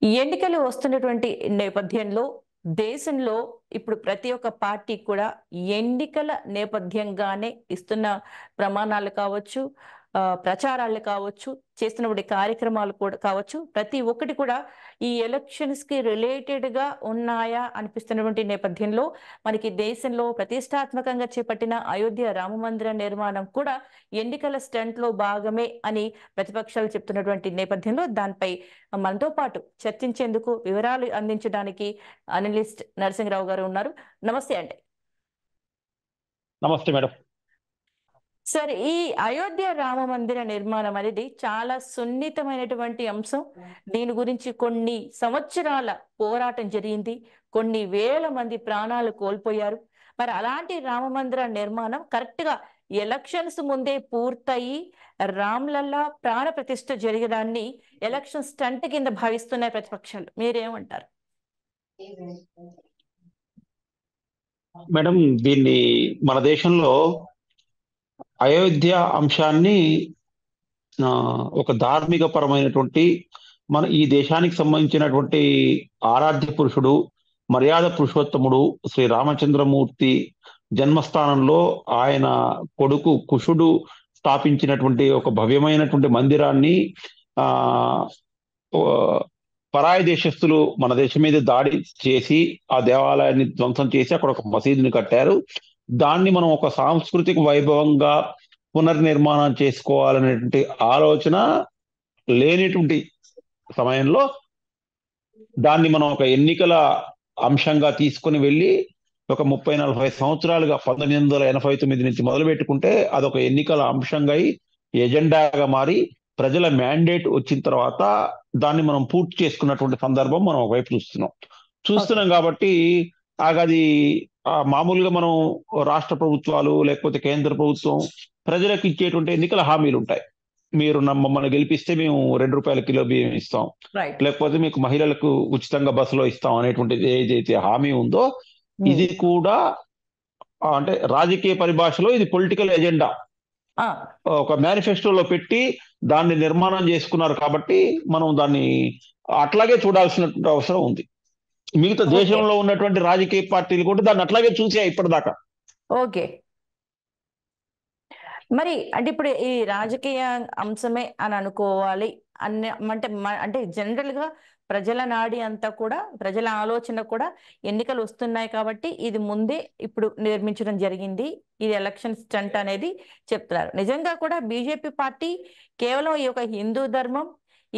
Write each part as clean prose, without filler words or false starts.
ఈ ఎన్నికలు వస్తున్నటువంటి నేపథ్యంలో దేశంలో ఇప్పుడు ప్రతి ఒక్క పార్టీ కూడా ఎన్నికల నేపథ్యంగానే ఇస్తున్న ప్రమాణాలు కావచ్చు, ప్రచారాలు కావచ్చు, చేస్తున్నటువంటి కార్యక్రమాలు కూడా కావచ్చు, ప్రతి ఒక్కటి కూడా ఈ ఎలక్షన్స్ కి రిలేటెడ్ గా ఉన్నాయా అనిపిస్తున్నటువంటి నేపథ్యంలో మనకి దేశంలో ప్రతిష్టాత్మకంగా చేపట్టిన అయోధ్య రామ మందిర నిర్మాణం కూడా ఎన్నికల స్టంట్ లో భాగమే అని ప్రతిపక్షాలు చెప్తున్నటువంటి నేపథ్యంలో దానిపై మనతో పాటు చర్చించేందుకు వివరాలు అందించడానికి అనలిస్ట్ నరసింహరావు గారు ఉన్నారు. నమస్తే అండి. నమస్తే మేడం. సార్, ఈ అయోధ్య రామ మందిర నిర్మాణం అనేది చాలా సున్నితమైనటువంటి అంశం. దీని గురించి కొన్ని సంవత్సరాల పోరాటం జరిగింది. కొన్ని వేల మంది ప్రాణాలు కోల్పోయారు. మరి అలాంటి రామ మందిర నిర్మాణం కరెక్ట్ గా ఎలక్షన్స్ ముందే పూర్తయి రామ్లల్లా ప్రాణ ప్రతిష్ఠ జరిగడాన్ని ఎలక్షన్ స్టంట్ కింద భావిస్తున్నాయి ప్రతిపక్షాలు. మీరేమంటారు? మేడం, దీన్ని మన దేశంలో అయోధ్య అంశాన్ని ఒక ధార్మిక పరమైనటువంటి మన ఈ దేశానికి సంబంధించినటువంటి ఆరాధ్య పురుషుడు, మర్యాద పురుషోత్తముడు శ్రీ రామచంద్రమూర్తి జన్మస్థానంలో ఆయన కొడుకు కుషుడు స్థాపించినటువంటి ఒక భవ్యమైనటువంటి మందిరాన్ని ఆ పరాయి దేశస్తులు మన దేశం మీద దాడి చేసి ఆ దేవాలయాన్ని ధ్వంసం చేసి అక్కడ ఒక మసీదుని కట్టారు. దాన్ని మనం ఒక సాంస్కృతిక వైభవంగా పునర్నిర్మాణం చేసుకోవాలనేటువంటి ఆలోచన లేనిటువంటి సమయంలో దాన్ని మనం ఒక ఎన్నికల అంశంగా తీసుకుని వెళ్ళి ఒక 30-40 సంవత్సరాలుగా 1989 నుంచి మొదలు పెట్టుకుంటే అదొక ఎన్నికల అంశంగా ఎజెండాగా మారి ప్రజల మ్యాండేట్ వచ్చిన తర్వాత దాన్ని మనం పూర్తి చేసుకున్నటువంటి సందర్భం మనం ఒకవైపు చూస్తున్నాం కాబట్టి అది మామూలుగా మనం రాష్ట్ర ప్రభుత్వాలు లేకపోతే కేంద్ర ప్రభుత్వం ప్రజలకు ఇచ్చేటువంటి ఎన్నికల హామీలు ఉంటాయి. మీరు మమ్మల్ని గెలిపిస్తే మేము ₹2 కిలో బియ్యం ఇస్తాం, లేకపోతే మీకు మహిళలకు ఉచితంగా బస్సులో ఇస్తాం అనేటువంటిది ఏదైతే హామీ ఉందో ఇది కూడా అంటే రాజకీయ పరిభాషలో ఇది పొలిటికల్ ఎజెండా ఒక మేనిఫెస్టోలో పెట్టి దాన్ని నిర్మాణం చేసుకున్నారు. కాబట్టి మనం దాన్ని అట్లాగే చూడాల్సిన అవసరం ఉంది. మిగతా దేశంలో ఉన్నటువంటి రాజకీయ పార్టీలు కూడా దాన్ని అట్లాగే చూసా ఇప్పటిదాకా. ఓకే, మరి అంటే ఇప్పుడు ఈ రాజకీయ అంశమే అని అనుకోవాలి అంటే జనరల్ గా ప్రజల నాడి అంతా కూడా, ప్రజల ఆలోచన కూడా ఎన్నికలు వస్తున్నాయి కాబట్టి ఇది ముందే ఇప్పుడు నిర్మించడం జరిగింది, ఇది ఎలక్షన్ స్టంట్ అనేది చెప్తున్నారు. నిజంగా కూడా బీజేపీ పార్టీ కేవలం ఈ యొక్క హిందూ ధర్మం,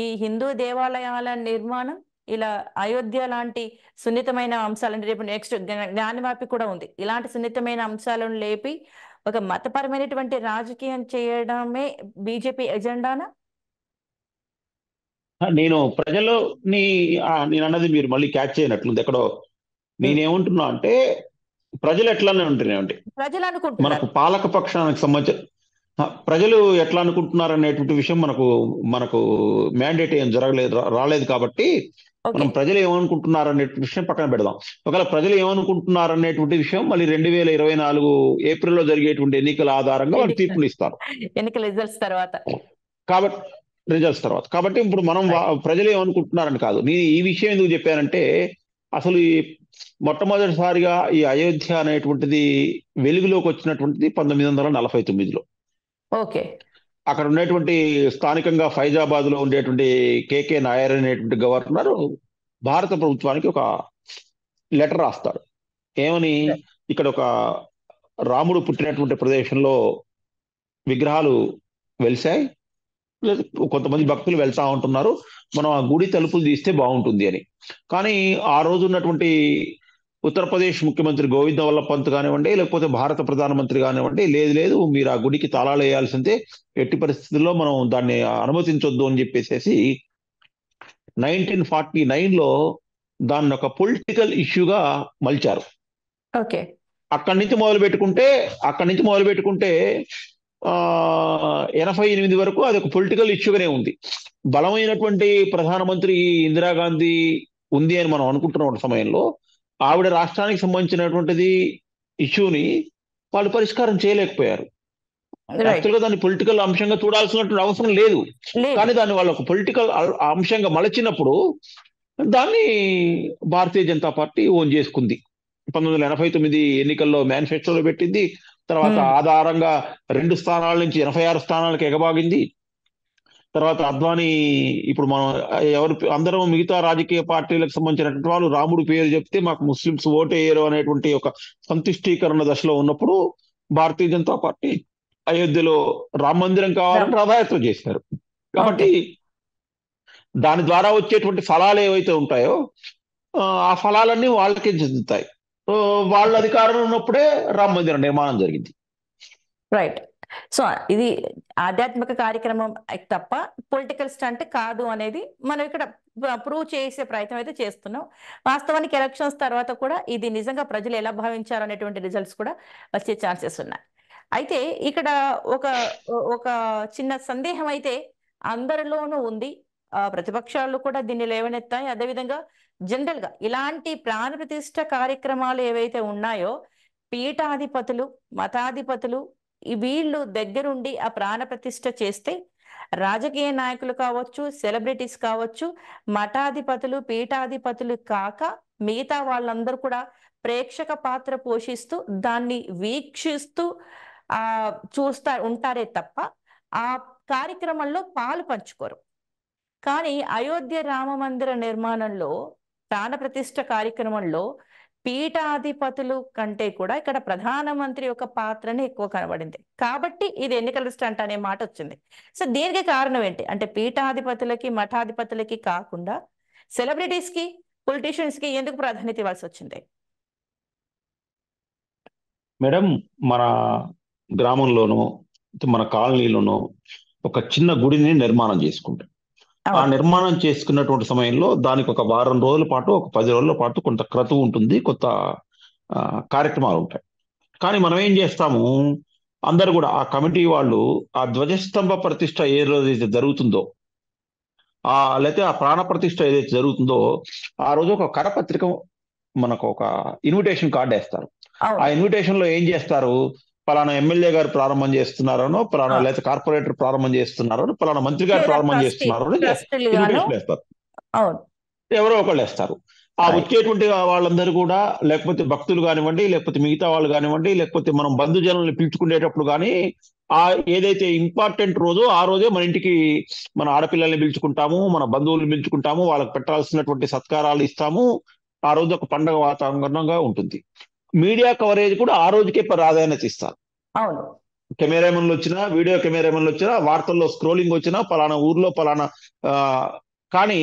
ఈ హిందూ దేవాలయాల నిర్మాణం, ఇలా అయోధ్య లాంటి సున్నితమైన అంశాలు, రేపు నెక్స్ట్ జ్ఞానవాపి కూడా ఉంది, ఇలాంటి సున్నితమైన అంశాలను లేపి ఒక మతపరమైనటువంటి రాజకీయం చేయడమే బీజేపీ ఎజెండానా? నేను నేను అన్నది మీరు మళ్ళీ క్యాచ్ చేయనట్లుంది ఎక్కడో. నేనేమంటున్నా అంటే ప్రజలు ఎట్లానే ఉంటున్నాయండి, ప్రజలు అనుకుంటున్నారు, మనకు పాలక పక్షానికి సంబంధించిన ప్రజలు ఎట్లా అనుకుంటున్నారు అనేటువంటి విషయం మనకు మ్యాండేట్ ఏం రాలేదు కాబట్టి మనం ప్రజలు ఏమనుకుంటున్నారు అనే విషయం పక్కన పెడదాం. ఒకవేళ ప్రజలు ఏమనుకుంటున్నారు అనేటువంటి విషయం మళ్ళీ 2024 ఏప్రిల్లో జరిగేటువంటి ఎన్నికల ఆధారంగా వాళ్ళు తీర్పులు ఇస్తారు, ఎన్నికల రిజల్ట్స్ తర్వాత. కాబట్టి ఇప్పుడు మనం ప్రజలు ఏమనుకుంటున్నారని కాదు. నేను ఈ విషయం ఎందుకు చెప్పానంటే అసలు ఈ మొట్టమొదటిసారిగా ఈ అయోధ్య అనేటువంటిది వెలుగులోకి వచ్చినటువంటిది 1949లో. ఓకే, అక్కడ ఉండేటువంటి స్థానికంగా ఫైజాబాద్ లో ఉండేటువంటి కేకే నాయర్ అనేటువంటి గవర్నర్ భారత ప్రభుత్వానికి ఒక లెటర్ రాస్తాడు. ఏమని, ఇక్కడ ఒక రాముడు పుట్టినటువంటి ప్రదేశంలో విగ్రహాలు వెలిశాయి, కొంతమంది భక్తులు వెళ్తా ఉంటున్నారు, మనం ఆ గుడి తలుపులు తీస్తే బాగుంటుంది అని. కానీ ఆ రోజు ఉన్నటువంటి ఉత్తరప్రదేశ్ ముఖ్యమంత్రి గోవింద వల్లభ్ పంత్ కానివ్వండి, లేకపోతే భారత ప్రధానమంత్రి కానివ్వండి, లేదు మీరు ఆ గుడికి తాళాలు వేయాల్సిందే, ఎట్టి పరిస్థితుల్లో మనం దాన్ని అనుమతించొద్దు అని చెప్పేసి 1949లో దాన్ని ఒక పొలిటికల్ ఇష్యూగా మలిచారు. ఓకే, అక్కడి నుంచి మొదలు పెట్టుకుంటే 88 వరకు అది ఒక పొలిటికల్ ఇష్యూగానే ఉంది. బలమైనటువంటి ప్రధానమంత్రి ఇందిరాగాంధీ ఉంది అని మనం అనుకుంటున్న సమయంలో ఆవిడ రాష్ట్రానికి సంబంధించినటువంటిది ఇష్యూని వాళ్ళు పరిష్కారం చేయలేకపోయారు. యాక్చువల్గా దాన్ని పొలిటికల్ అంశంగా చూడాల్సినటువంటి అవసరం లేదు, కానీ దాన్ని వాళ్ళు ఒక పొలిటికల్ అంశంగా మలచినప్పుడు దాన్ని భారతీయ జనతా పార్టీ ఓన్ చేసుకుంది. 1989 ఎన్నికల్లో మేనిఫెస్టోలో పెట్టింది. తర్వాత ఉమ్, ఆధారంగా 2 స్థానాల నుంచి 86 స్థానాలకు ఎగబాగింది. తర్వాత అద్వానీ, ఇప్పుడు మనం ఎవరు అందరం మిగతా రాజకీయ పార్టీలకు సంబంధించినటువంటి వాళ్ళు రాముడు పేరు చెప్తే మాకు ముస్లింస్ ఓటు వేయరు అనేటువంటి ఒక సంతుష్టీకరణ దశలో ఉన్నప్పుడు భారతీయ జనతా పార్టీ అయోధ్యలో రామ మందిరం కావాలని రామ్. రథయాత్ర చేశారు. ఓకే. కాబట్టి దాని ద్వారా వచ్చేటువంటి ఫలాలు ఏవైతే ఉంటాయో ఆ ఫలాలన్నీ వాళ్ళకే చెందుతాయి. సో వాళ్ళ అధికారంలో ఉన్నప్పుడే రామ మందిర నిర్మాణం జరిగింది. రైట్. సో ఇది ఆధ్యాత్మిక కార్యక్రమం తప్ప పొలిటికల్ స్టంట్ కాదు అనేది మనం ఇక్కడ ప్రూవ్ చేసే ప్రయత్నం అయితే చేస్తున్నాం. వాస్తవానికి ఎలక్షన్స్ తర్వాత కూడా ఇది నిజంగా ప్రజలు ఎలా భావించారు అనేటువంటి రిజల్ట్స్ కూడా వచ్చే ఛాన్సెస్ ఉన్నాయి. అయితే ఇక్కడ ఒక ఒక చిన్న సందేహం అయితే అందరిలోనూ ఉంది. ప్రతిపక్షాలు కూడా దీన్ని లేవనెత్తాయి. అదేవిధంగా జనరల్ గా ఇలాంటి ప్రాణ ప్రతిష్ఠ కార్యక్రమాలు ఏవైతే ఉన్నాయో పీఠాధిపతులు, మతాధిపతులు వీళ్ళు దగ్గరుండి ఆ ప్రాణ ప్రతిష్ఠ చేస్తే రాజకీయ నాయకులు కావచ్చు, సెలబ్రిటీస్ కావచ్చు, మఠాధిపతులు, పీఠాధిపతులు కాక మిగతా వాళ్ళందరూ కూడా ప్రేక్షక పాత్ర పోషిస్తూ దాన్ని వీక్షిస్తూ ఉంటారే తప్ప ఆ కార్యక్రమంలో పాలు పంచుకోరు. కానీ అయోధ్య రామ మందిర నిర్మాణంలో ప్రాణ ప్రతిష్ఠ కార్యక్రమంలో పీఠాధిపతులు కంటే కూడా ఇక్కడ ప్రధానమంత్రి యొక్క పాత్రనే ఎక్కువ కనబడింది. కాబట్టి ఇది ఎన్నికల స్టంట్ అనే మాట వచ్చింది. సో దీనికి కారణం ఏంటి అంటే పీఠాధిపతులకి, మఠాధిపతులకి కాకుండా సెలబ్రిటీస్ కి, పొలిటీషియన్స్ కి ఎందుకు ప్రాధాన్యత ఇవ్వాల్సి వచ్చింది? మేడం, మన గ్రామంలోనూ మన కాలనీలోనూ ఒక చిన్న గుడిని నిర్మాణం చేసుకుంటాం. ఆ నిర్మాణం చేసుకున్నటువంటి సమయంలో దానికి ఒక వారం రోజుల పాటు, ఒక 10 రోజుల పాటు కొంత క్రతువు ఉంటుంది, కొత్త కార్యక్రమాలు ఉంటాయి. కానీ మనం ఏం చేస్తాము, అందరు కూడా ఆ కమిటీ వాళ్ళు ఆ ధ్వజస్తంభ ప్రతిష్ట ఏ రోజైతే జరుగుతుందో, లేకపోతే ఆ ప్రాణ ప్రతిష్ట ఏదైతే జరుగుతుందో ఆ రోజు ఒక కరపత్రిక, మనకు ఒక ఇన్విటేషన్ కార్డు వేస్తారు. ఆ ఇన్విటేషన్ లో ఏం చేస్తారు, పలానా ఎమ్మెల్యే గారు ప్రారంభం చేస్తున్నారనో, పలానా లేకపోతే కార్పొరేటర్ ప్రారంభం చేస్తున్నారనో, పలానా మంత్రి గారు ప్రారంభం చేస్తున్నారో ఇన్విటేషన్ వేస్తారు. ఎవరో ఒకళ్ళు వేస్తారు. ఆ వచ్చేటువంటి వాళ్ళందరూ కూడా, లేకపోతే భక్తులు కానివ్వండి, లేకపోతే మిగతా వాళ్ళు కానివ్వండి, లేకపోతే మనం బంధుజనుల్ని పిలుచుకునేటప్పుడు కానీ ఏదైతే ఇంపార్టెంట్ రోజో ఆ రోజే మన ఇంటికి మన ఆడపిల్లల్ని పిలుచుకుంటాము, మన బంధువుల్ని పిలుచుకుంటాము, వాళ్ళకి పెట్టాల్సినటువంటి సత్కారాలు ఇస్తాము. ఆ రోజు ఒక పండగ వాతావరణంగా ఉంటుంది. మీడియా కవరేజ్ కూడా ఆ రోజుకే ప్రాధాన్యత ఇస్తారు. కెమెరామెన్లు వచ్చినా, వీడియో కెమెరామెన్లు వచ్చినా, వార్తల్లో స్క్రోలింగ్ వచ్చినా, పలానా ఊర్లో పలానా కానీ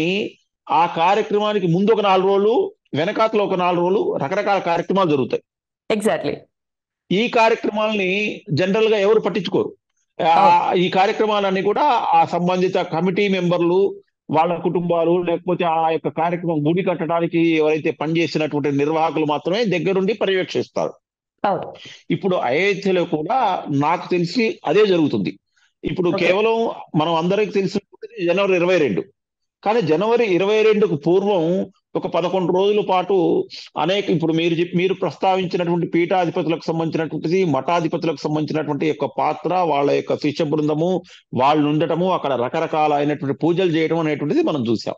ఆ కార్యక్రమానికి ముందు ఒక 4 రోజులు, వెనకాతలో ఒక 4 రోజులు రకరకాల కార్యక్రమాలు జరుగుతాయి. ఎగ్జాక్ట్లీ. ఈ కార్యక్రమాలని జనరల్ గా ఎవరు పట్టించుకోరు. ఈ కార్యక్రమాలన్నీ కూడా ఆ సంబంధిత కమిటీ మెంబర్లు, వాళ్ళ కుటుంబాలు, లేకపోతే ఆ యొక్క కార్యక్రమం గుడి కట్టడానికి ఎవరైతే పనిచేసినటువంటి నిర్వాహకులు మాత్రమే దగ్గరుండి పర్యవేక్షిస్తారు. ఇప్పుడు అయోధ్యలో కూడా నాకు తెలిసి అదే జరుగుతుంది. ఇప్పుడు కేవలం మనం అందరికి తెలిసినటువంటి జనవరి 22, కానీ జనవరి 22కు పూర్వం ఒక 11 రోజుల పాటు ఇప్పుడు మీరు ప్రస్తావించినటువంటి పీఠాధిపతులకు సంబంధించినటువంటిది, మఠాధిపతులకు సంబంధించినటువంటి యొక్క పాత్ర, వాళ్ళ యొక్క శిష్య బృందము, వాళ్ళు ఉండటము, అక్కడ రకరకాల అయినటువంటి పూజలు చేయడం అనేటువంటిది మనం చూసాం.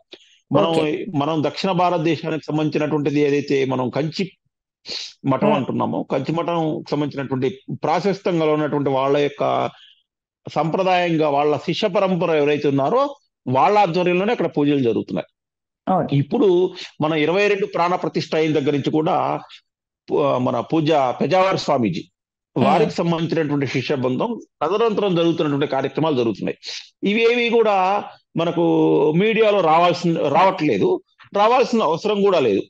మనం దక్షిణ భారతదేశానికి సంబంధించినటువంటిది ఏదైతే మనం కంచి మఠం అంటున్నామో, కంచి మఠం సంబంధించినటువంటి ప్రాశస్తంగా ఉన్నటువంటి వాళ్ళ యొక్క సంప్రదాయంగా వాళ్ళ శిష్య పరంపర ఎవరైతే ఉన్నారో వాళ్ళ ఆధ్వర్యంలోనే అక్కడ పూజలు జరుగుతున్నాయి. ఇప్పుడు మన 22 ప్రాణ ప్రతిష్ఠ అయిన దగ్గర నుంచి కూడా మన పూజ పెజావర్ స్వామీజీ వారికి సంబంధించినటువంటి శిష్య బృందం తదనంతరం జరుగుతున్నటువంటి కార్యక్రమాలు జరుగుతున్నాయి. ఇవేవి కూడా మనకు మీడియాలో రావట్లేదు, రావాల్సిన అవసరం కూడా లేదు.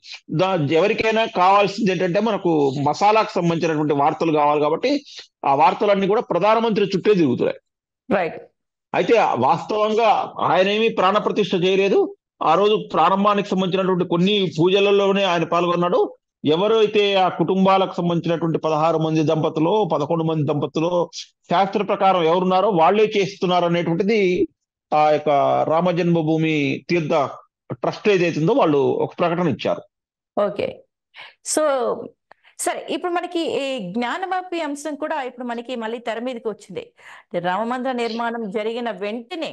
ఎవరికైనా కావాల్సింది ఏంటంటే మనకు మసాలాకు సంబంధించినటువంటి వార్తలు కావాలి, కాబట్టి ఆ వార్తలన్నీ కూడా ప్రధానమంత్రి చుట్టే తిరుగుతున్నాయి. అయితే వాస్తవంగా ఆయన ఏమీ ప్రాణ ప్రతిష్ఠ చేయలేదు. ఆ రోజు ప్రారంభానికి సంబంధించినటువంటి కొన్ని పూజలలోనే ఆయన పాల్గొన్నాడు. ఎవరైతే ఆ కుటుంబాలకు సంబంధించినటువంటి 16 మంది దంపతులు, 11 మంది దంపతులు శాస్త్ర ప్రకారం ఎవరున్నారో వాళ్లే చేస్తున్నారు అనేటువంటిది ఆ యొక్క రామ జన్మభూమి తీర్థ ట్రస్ట్ ఏదైతుందో వాళ్ళు ఒక ప్రకటన ఇచ్చారు. ఓకే. సో సరే, ఇప్పుడు మనకి ఈ జ్ఞానవాపి అంశం కూడా ఇప్పుడు మనకి మళ్ళీ తెర మీదకి వచ్చింది. రామ మందిర నిర్మాణం జరిగిన వెంటనే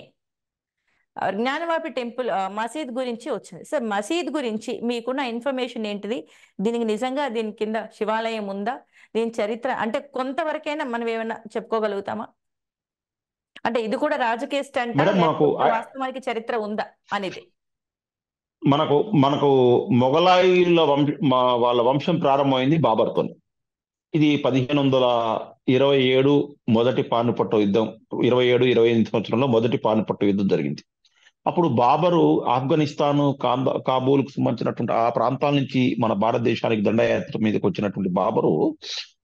జ్ఞానవాపి టెంపుల్ మసీద్ గురించి వచ్చింది సార్. మసీద్ గురించి మీకున్న ఇన్ఫర్మేషన్ ఏంటిది? దీనికి నిజంగా దీని కింద శివాలయం ఉందా? దీని చరిత్ర అంటే కొంతవరకైనా మనం ఏమైనా చెప్పుకోగలుగుతామా? అంటే ఇది కూడా రాజకీయ స్టంటా మేడం మనకు లేకపోతే వాస్తవానికి చరిత్ర ఉందా అనేది? మనకు మనకు మొఘలాయుల వాళ్ళ వంశం ప్రారంభమైంది బాబర్తో. ఇది 1527 మొదటి పానిపట్టు యుద్ధం, 27-28 సంవత్సరంలో మొదటి పానిపట్టు యుద్ధం జరిగింది. అప్పుడు బాబరు ఆఫ్ఘనిస్తాను, కాబూల్కు సంబంధించినటువంటి ఆ ప్రాంతాల నుంచి మన భారతదేశానికి దండయాత్ర మీదకి వచ్చినటువంటి బాబరు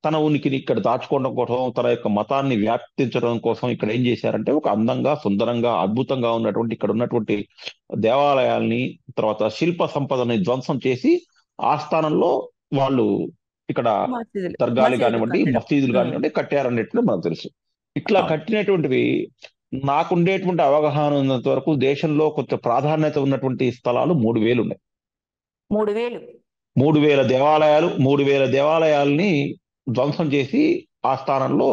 తన ఉనికిని ఇక్కడ దాచుకోవడం కోసం, తన యొక్క మతాన్ని వ్యాప్తించడం కోసం ఇక్కడ ఏం చేశారంటే ఒక అందంగా, సుందరంగా, అద్భుతంగా ఉన్నటువంటి ఇక్కడ ఉన్నటువంటి దేవాలయాల్ని, తర్వాత శిల్ప సంపదని ధ్వంసం చేసి ఆ స్థానంలో వాళ్ళు ఇక్కడ మసీదులు దర్గాలు మసీదులు కానివ్వండి, కట్టడం. మసీదులు కానివ్వండి కట్టారనేటువంటి మనకు తెలుసు. ఇట్లా అవును. కట్టినటువంటివి నాకుండేటువంటి అవగాహన ఉన్నంత వరకు దేశంలో కొంచెం ప్రాధాన్యత ఉన్నటువంటి స్థలాలు 3000 ఉన్నాయి. 3000 3000 దేవాలయాల్ని ధ్వంసం చేసి ఆ స్థానంలో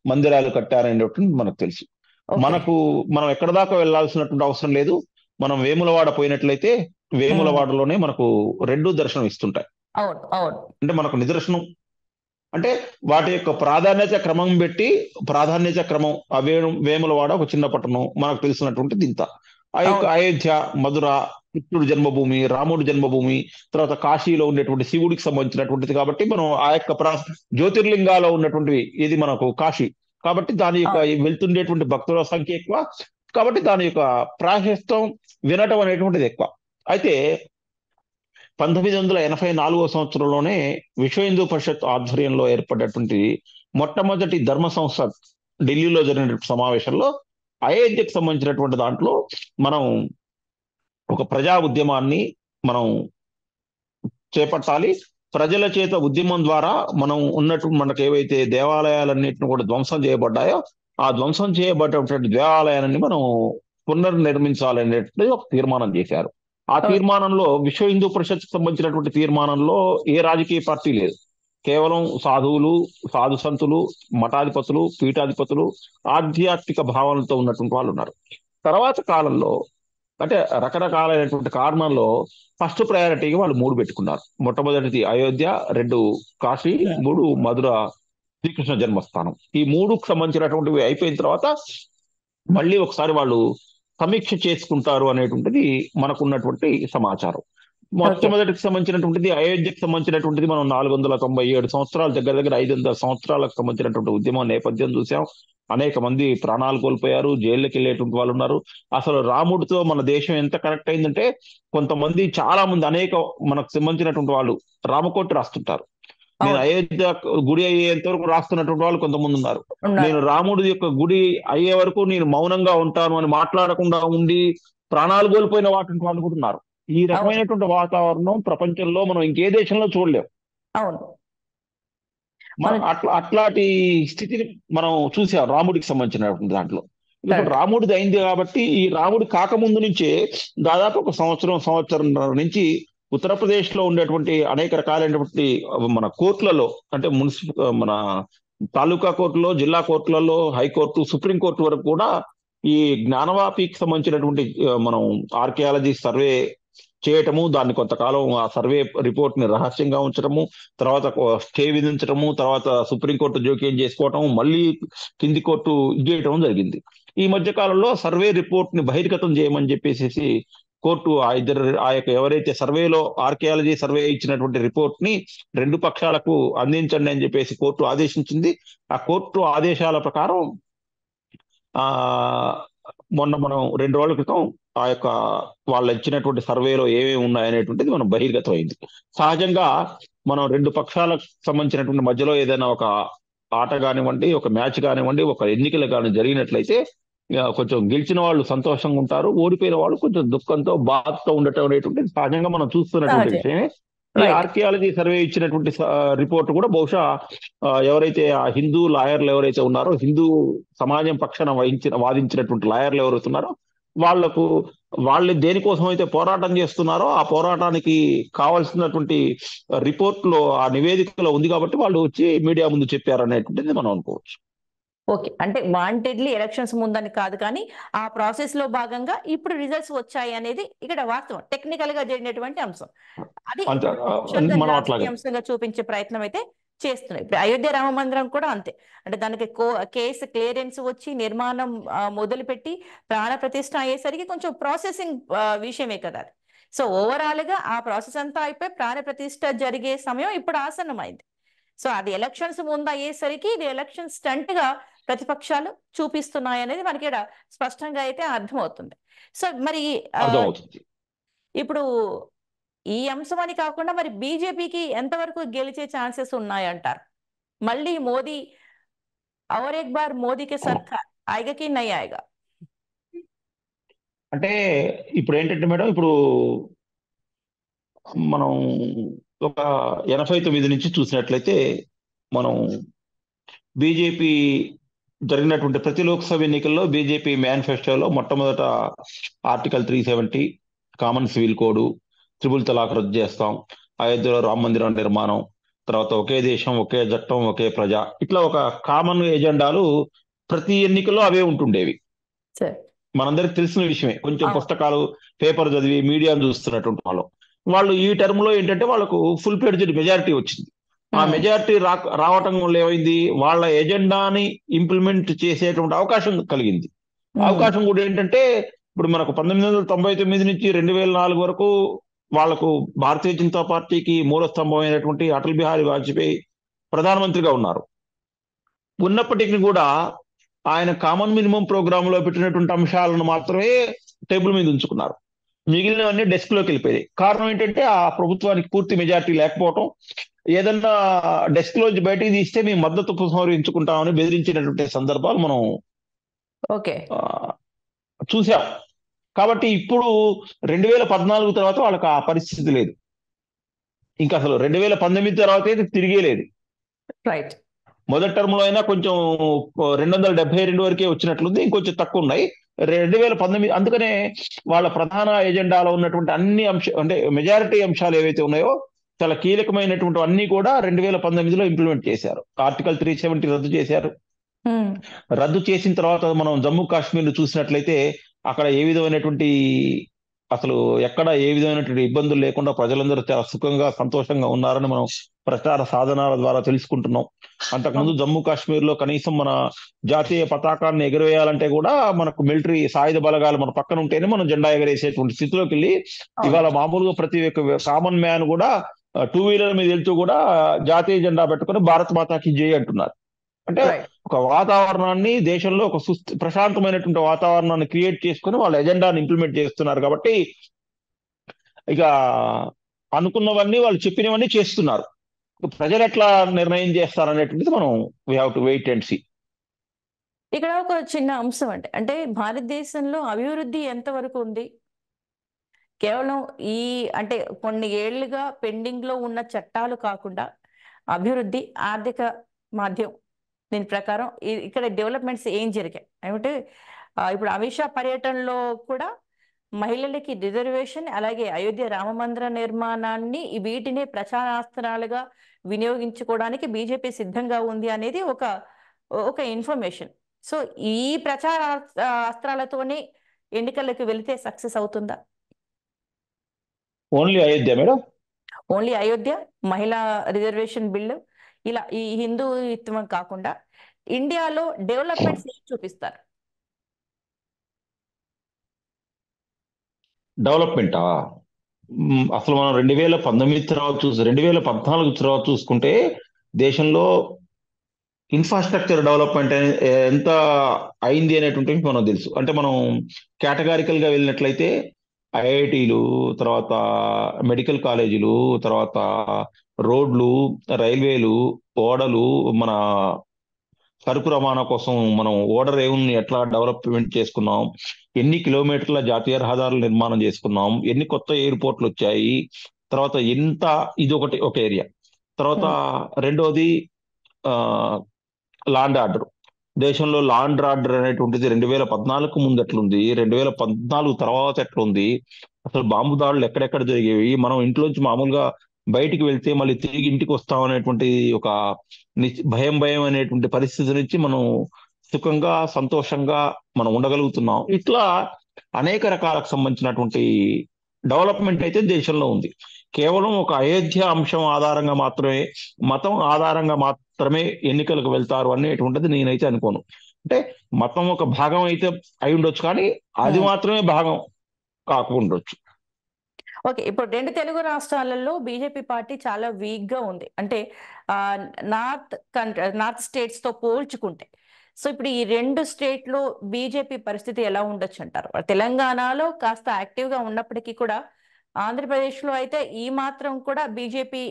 మందిరాలు కట్టారనేటువంటి మనకు తెలుసు. ఓకే. మనం ఎక్కడ దాకా వెళ్లాల్సినటువంటి అవసరం లేదు. మనం వేములవాడ పోయినట్లయితే వేములవాడలోనే మనకు 2 దర్శనం ఇస్తుంటాయి. అవును అవును అంటే మనకు నిదర్శనం అంటే వాటి యొక్క ప్రాధాన్యత క్రమం వేములవాడ ఒక చిన్న పట్టణం మనకు తెలిసినటువంటి దింత. ఆ యొక్క అవును. అయోధ్య, మధుర, కృష్ణుడు జన్మభూమి, రాముడు జన్మభూమి, తర్వాత కాశీలో ఉండేటువంటి శివుడికి సంబంధించినటువంటిది కాబట్టి మనం ఆ యొక్క జ్యోతిర్లింగాలో ఉన్నటువంటివి ఇది మనకు కాశీ కాబట్టి దాని యొక్క అవును. వెళ్తుండేటువంటి భక్తుల సంఖ్య ఎక్కువ కాబట్టి దాని యొక్క ప్రాశస్త్యం వినటం అనేటువంటిది ఎక్కువ. అయితే 1984 సంవత్సరంలోనే విశ్వ హిందూ పరిషత్ ఆధ్వర్యంలో ఏర్పడినటువంటి మొట్టమొదటి ధర్మ సంస్థ ఢిల్లీలో జరిగిన సమావేశంలో అయోధ్యకు సంబంధించినటువంటి దాంట్లో మనం ఒక ప్రజా ఉద్యమాన్ని మనం చేపట్టాలి. ప్రజల చేత ఉద్యమం ద్వారా మనం మనకు ఏవైతే దేవాలయాలన్నింటిని కూడా ధ్వంసం చేయబడ్డాయో ఆ ధ్వంసం చేయబడ్డటువంటి దేవాలయాన్ని మనం పునర్నిర్మించాలనేటువంటి ఒక తీర్మానం చేశారు. ఆ ఓకే. తీర్మానంలో విశ్వ హిందూ పరిషత్ సంబంధించినటువంటి తీర్మానంలో ఏ రాజకీయ పార్టీ లేదు. కేవలం సాధువులు, సాధు సంతులు, మఠాధిపతులు, పీఠాధిపతులు, ఆధ్యాత్మిక భావనలతో ఉన్నటువంటి వాళ్ళు ఉన్నారు. తర్వాత కాలంలో అంటే రకరకాలైనటువంటి కారణాల్లో ఫస్ట్ ప్రయారిటీగా వాళ్ళు 3 పెట్టుకున్నారు. మొట్టమొదటిది అయోధ్య, 2 కాశీ, 3 మధుర శ్రీకృష్ణ జన్మస్థానం. ఈ 3కు సంబంధించినటువంటివి అయిపోయిన తర్వాత మళ్ళీ ఒకసారి వాళ్ళు సమీక్ష చేసుకుంటారు అనేటువంటిది మనకున్నటువంటి సమాచారం. మొట్టమొదటికి సంబంధించినటువంటిది అయోధ్యకు సంబంధించినటువంటిది మనం 497 సంవత్సరాలు దగ్గర 500 సంవత్సరాలకు సంబంధించినటువంటి ఉద్యమం నేపథ్యం చూసాం. అనేక మంది ప్రాణాలు కోల్పోయారు, జైళ్ళకి వెళ్ళేటువంటి వాళ్ళు ఉన్నారు. అసలు రాముడితో మన దేశం ఎంత కనెక్ట్ అయిందంటే కొంతమంది చాలా మంది మనకు సంబంధించినటువంటి వాళ్ళు రామకోటి రాస్తుంటారు. నేను అయోధ్య గుడి అయ్యేంత వరకు రాస్తున్నటువంటి వాళ్ళు కొంతమంది ఉన్నారు. నేను రాముడి యొక్క గుడి అయ్యే వరకు నేను మౌనంగా ఉంటాను అని మాట్లాడకుండా ఉండి ప్రాణాలు కోల్పోయిన వాళ్ళు కూడా ఉన్నారు. ఈ రకమైనటువంటి వాతావరణం ప్రపంచంలో మనం ఇంకే దేశంలో చూడలేం. అవును. అట్లాంటి స్థితిని మనం చూసాం రాముడికి సంబంధించినటువంటి దాంట్లో. ఇప్పుడు రాముడిది అయింది కాబట్టి ఈ రాముడి కాకముందు నుంచే దాదాపు ఒక సంవత్సరం నుంచి ఉత్తరప్రదేశ్ లో ఉండేటువంటి అనేక రకాలైనటువంటి మన కోర్టులలో అంటే మన తాలూకా కోర్టులో, జిల్లా కోర్టులలో, హైకోర్టు, సుప్రీంకోర్టు వరకు కూడా ఈ జ్ఞానవాపికి సంబంధించినటువంటి మనం ఆర్కియాలజీ సర్వే చేయటము, దాన్ని కొంతకాలం ఆ సర్వే రిపోర్ట్ ని రహస్యంగా ఉంచడము, తర్వాత స్టే విధించడము, తర్వాత సుప్రీంకోర్టు జోక్యం చేసుకోవటం, మళ్ళీ కింది కోర్టు చేయటం జరిగింది. ఈ మధ్య కాలంలో సర్వే రిపోర్ట్ ని బహిర్గతం చేయమని చెప్పేసి కోర్టు ఆ యొక్క ఎవరైతే సర్వేలో ఆర్కియాలజీ సర్వే ఇచ్చినటువంటి రిపోర్ట్ ని 2 పక్షాలకు అందించండి అని చెప్పేసి కోర్టు ఆదేశించింది. ఆ కోర్టు ఆదేశాల ప్రకారం మొన్న మనం 2 రోజుల క్రితం ఆ యొక్క వాళ్ళు ఇచ్చినటువంటి సర్వేలో ఏమేమి ఉన్నాయనేటువంటిది మనం బహిర్గతం అయింది. సహజంగా మనం 2 పక్షాలకు సంబంధించినటువంటి మధ్యలో ఏదైనా ఒక ఆట కానివ్వండి, ఒక మ్యాచ్ కానివ్వండి, ఒక ఎన్నికలు కానీ జరిగినట్లయితే కొంచెం గెలిచిన వాళ్ళు సంతోషంగా ఉంటారు, ఓడిపోయిన వాళ్ళు కొంచెం దుఃఖంతో బాధతో ఉండటం అనేటువంటిది సహజంగా మనం చూస్తున్నటువంటి విషయమే. ఈ ఆర్కియాలజీ సర్వే ఇచ్చినటువంటి రిపోర్ట్ కూడా బహుశా ఎవరైతే ఆ హిందూ లాయర్లు ఎవరైతే ఉన్నారో, హిందూ సమాజం పక్షాన వాదించినటువంటి లాయర్లు ఎవరైతే ఉన్నారో వాళ్ళు దేనికోసం అయితే పోరాటం చేస్తున్నారో ఆ పోరాటానికి కావాల్సినటువంటి రిపోర్ట్ లో ఆ నివేదికలో ఉంది కాబట్టి వాళ్ళు వచ్చి మీడియా ముందు చెప్పారు అనేటువంటిది మనం అనుకోవచ్చు. ఓకే, అంటే వాంటెడ్లీ ఎలక్షన్స్ ముందని కాదు, కానీ ఆ ప్రాసెస్ లో భాగంగా ఇప్పుడు రిజల్ట్స్ వచ్చాయి అనేది ఇక్కడ వాస్తవం, టెక్నికల్ గా జరిగినటువంటి అంశం. అది అంతే మనం అట్లాగే రాజకీయ అంశంగా చూపించే ప్రయత్నం అయితే చేస్తున్నాయి. ఇప్పుడు అయోధ్య రామ మందిరం కూడా అంతే. అంటే దానికి కేసు క్లియరెన్స్ వచ్చి నిర్మాణం మొదలుపెట్టి ప్రాణ ప్రతిష్ఠ అయ్యేసరికి కొంచెం ప్రాసెసింగ్ విషయమే కదా అది. సో ఓవరాల్ గా ఆ ప్రాసెస్ అంతా అయిపోయి ప్రాణ ప్రతిష్ఠ జరిగే సమయం ఇప్పుడు ఆసన్నమైంది. సో అది ఎలక్షన్స్ ముందు అయ్యేసరికి ఇది ఎలక్షన్ స్టంట్ గా ప్రతిపక్షాలు చూపిస్తున్నాయి అనేది మనకి ఇక్కడ స్పష్టంగా అయితే అర్థమవుతుంది. సో మరి అర్థమవుతుంది. ఇప్పుడు ఈ అంశం అని కాకుండా మరి బీజేపీకి ఎంతవరకు గెలిచే ఛాన్సెస్ ఉన్నాయంటారు? మళ్ళీ మోదీ ఔర్ ఎక్ బార్ మోదీకి సర్కార్ ఆయేగా కి నహీ ఆయేగా? అంటే ఇప్పుడు ఏంటంటే మేడం, ఇప్పుడు మనం ఒక 89 నుంచి చూసినట్లయితే మనం బీజేపీ జరిగినటువంటి ప్రతి లోక్సభ ఎన్నికల్లో బీజేపీ మేనిఫెస్టోలో మొట్టమొదట article 370, common civil code, triple talaq రద్దు చేస్తాం, అయోధ్యలో రామ మందిరం నిర్మాణం, తర్వాత ఒకే దేశం ఒకే చట్టం ఒకే ప్రజ, ఇట్లా ఒక కామన్ ఎజెండాలు ప్రతి ఎన్నికల్లో అవే ఉంటుండేవి. సరే, మనందరికి తెలిసిన విషయమే. కొంచెం అవును. పుస్తకాలు పేపర్ చదివి మీడియాను చూస్తున్నటువంటి వాళ్ళు ఈ టర్మ్ లో ఏంటంటే వాళ్ళకు ఫుల్ ఫ్లెడ్జ్డ్ మెజారిటీ వచ్చింది. ఆ మెజారిటీ రావటం వల్ల ఏమైంది, వాళ్ళ ఎజెండాని ఇంప్లిమెంట్ చేసేటువంటి అవకాశం కలిగింది. అవకాశం కూడా ఏంటంటే ఇప్పుడు మనకు 1999 నుంచి 2004 వరకు వాళ్లకు భారతీయ జనతా పార్టీకి మూల స్తంభం అయినటువంటి అటల్ బిహారీ వాజ్పేయి ప్రధానమంత్రిగా ఉన్నారు. ఉన్నప్పటికీ కూడా ఆయన కామన్ మినిమం ప్రోగ్రామ్ లో పెట్టినటువంటి అంశాలను మాత్రమే టేబుల్ మీద ఉంచుకున్నారు. మిగిలినవన్నీ డెస్క్ లోకి వెళ్ళిపోయాయి. కారణం ఏంటంటే ఆ ప్రభుత్వానికి పూర్తి మెజారిటీ లేకపోవడం, ఏదన్నా డెస్క్ లోంచి బయటికి తీస్తే మేము మద్దతు ఉపసంహరించుకుంటామని బెదిరించినటువంటి సందర్భాలు మనం ఓకే చూసాం. కాబట్టి ఇప్పుడు 2014 తర్వాత వాళ్ళకి ఆ పరిస్థితి లేదు. ఇంకా అసలు 2019 తర్వాత అయితే తిరిగే లేదు. రైట్. మొదటి టర్మ్ లో అయినా కొంచెం 272 వరకే వచ్చినట్లుంది, ఇంకొంచెం తక్కువ ఉన్నాయి. 2019 అందుకనే వాళ్ళ ప్రధాన ఎజెండాలో ఉన్నటువంటి అన్ని అంటే మెజారిటీ అంశాలు ఏవైతే ఉన్నాయో చాలా కీలకమైనటువంటి అన్ని కూడా 2019లో ఇంప్లిమెంట్ చేశారు. ఆర్టికల్ 370 రద్దు చేశారు. రద్దు చేసిన తర్వాత మనం జమ్మూ కాశ్మీర్ చూసినట్లయితే అక్కడ ఏ విధమైనటువంటి అసలు ఎక్కడ ఏ విధమైనటువంటి ఇబ్బందులు లేకుండా ప్రజలందరూ చాలా సుఖంగా సంతోషంగా ఉన్నారని మనం ప్రచార సాధనాల ద్వారా తెలుసుకుంటున్నాం. అంతకుముందు జమ్మూ కాశ్మీర్ లో కనీసం మన జాతీయ పతాకాన్ని ఎగరవేయాలంటే కూడా మనకు మిలిటరీ సాయుధ బలగాలు మన పక్కన ఉంటేనే మనం జెండా ఎగరేసేటువంటి స్థితిలోకి వెళ్ళి ఇవాళ మామూలుగా ప్రతి ఒక్క కామన్ మ్యాన్ కూడా 2 వీలర్ మీద వెళ్తూ కూడా జాతీయ జెండా పెట్టుకుని భారత్ మాతాకి జై అంటున్నారు. అంటే ఒక వాతావరణాన్ని దేశంలో ఒక ప్రశాంతమైనటువంటి వాతావరణాన్ని క్రియేట్ చేసుకుని వాళ్ళ ఎజెండాని ఇంప్లిమెంట్ చేస్తున్నారు. కాబట్టి ఇక అనుకున్నవన్నీ వాళ్ళు చెప్పినవన్నీ చేస్తున్నారు. ప్రజలు ఎట్లా నిర్ణయం చేస్తారనేటువంటిది మనం we have to wait and see. ఇక్కడ ఒక చిన్న అంశం అంటే భారతదేశంలో అభివృద్ధి ఎంతవరకు ఉంది? కేవలం ఈ అంటే కొన్ని ఏళ్లుగా పెండింగ్ లో ఉన్న చట్టాలు కాకుండా అభివృద్ధి, ఆర్థిక మాధ్యం దీని ప్రకారం ఇక్కడ డెవలప్మెంట్స్ ఏం జరిగాయి ఏమంటే ఇప్పుడు అమిత్ షా పర్యటనలో కూడా మహిళలకి రిజర్వేషన్, అలాగే అయోధ్య రామ మందిర నిర్మాణాన్ని వీటినే ప్రచారాస్త్రాలుగా వినియోగించుకోవడానికి బీజేపీ సిద్ధంగా ఉంది అనేది ఒక ఇన్ఫర్మేషన్. సో ఈ ప్రచార అస్త్రాలతోనే ఎన్నికలకు వెళితే సక్సెస్ అవుతుందా? Only Ayodhya madam, only Ayodhya, మహిళా రిజర్వేషన్ బిల్లు, ఇలా ఈ హిందూత్వం కాకుండా ఇండియాలో డెవలప్మెంట్స్ ఏం చూపిస్తారు? డెవలప్మెంటా అసలు మనం 2019 తర్వాత 2014 తర్వాత చూసుకుంటే దేశంలో ఇన్ఫ్రాస్ట్రక్చర్ డెవలప్మెంట్ ఎంత అయింది అనేటువంటివి మనకు తెలుసు. అంటే మనం కేటగారికల్ గా వెళ్ళినట్లయితే ఐఐటీలు, తర్వాత మెడికల్ కాలేజీలు, తర్వాత రోడ్లు, రైల్వేలు, ఓడలు, మన సరుకు రవాణా కోసం మనం ఓడర్ ఏముని ఎట్లా డెవలప్మెంట్ చేసుకున్నాం, ఎన్ని కిలోమీటర్ల జాతీయ రహదారులు నిర్మాణం చేసుకున్నాం, ఎన్ని కొత్త ఎయిర్పోర్ట్లు వచ్చాయి, తర్వాత ఎంత ఇది ఒక ఏరియా. తర్వాత రెండోది లాండ్ ఆర్డర్. దేశంలో లాండ్ ఆర్డర్ అనేటువంటిది 2014 ముందు ఎట్లుంది, 2014 తర్వాత ఎట్లుంది, అసలు బాంబు దాడులు ఎక్కడెక్కడ జరిగేవి, మనం ఇంట్లోంచి మామూలుగా బయటికి వెళ్తే మళ్ళీ తిరిగి ఇంటికి వస్తాం అనేటువంటి ఒక భయం అనేటువంటి పరిస్థితి నుంచి మనం సుఖంగా సంతోషంగా మనం ఉండగలుగుతున్నాం. ఇట్లా అనేక రకాలకు సంబంధించినటువంటి డెవలప్మెంట్ అయితే దేశంలో ఉంది. కేవలం ఒక అయోధ్య అంశం ఆధారంగా మాత్రమే, మతం ఆధారంగా మాత్రమే ఎన్నికలకు వెళ్తారు అనేటువంటిది నేనైతే అనుకోను. అంటే మతం ఒక భాగం అయితే అయి ఉండొచ్చు, కానీ అది మాత్రమే భాగం కాకుండొచ్చు. ఓకే, ఇప్పుడు రెండు తెలుగు రాష్ట్రాలలో బీజేపీ పార్టీ చాలా వీక్ గా ఉంది. అంటే ఆ, నార్త్ స్టేట్స్ తో పోల్చుకుంటే. సో ఇప్పుడు ఈ రెండు స్టేట్లో బీజేపీ పరిస్థితి ఎలా ఉండొచ్చు అంటారు? తెలంగాణలో కాస్త యాక్టివ్ గా ఉన్నప్పటికీ కూడా ఆంధ్రప్రదేశ్ లో అయితే ఈ మాత్రం కూడా బీజేపీ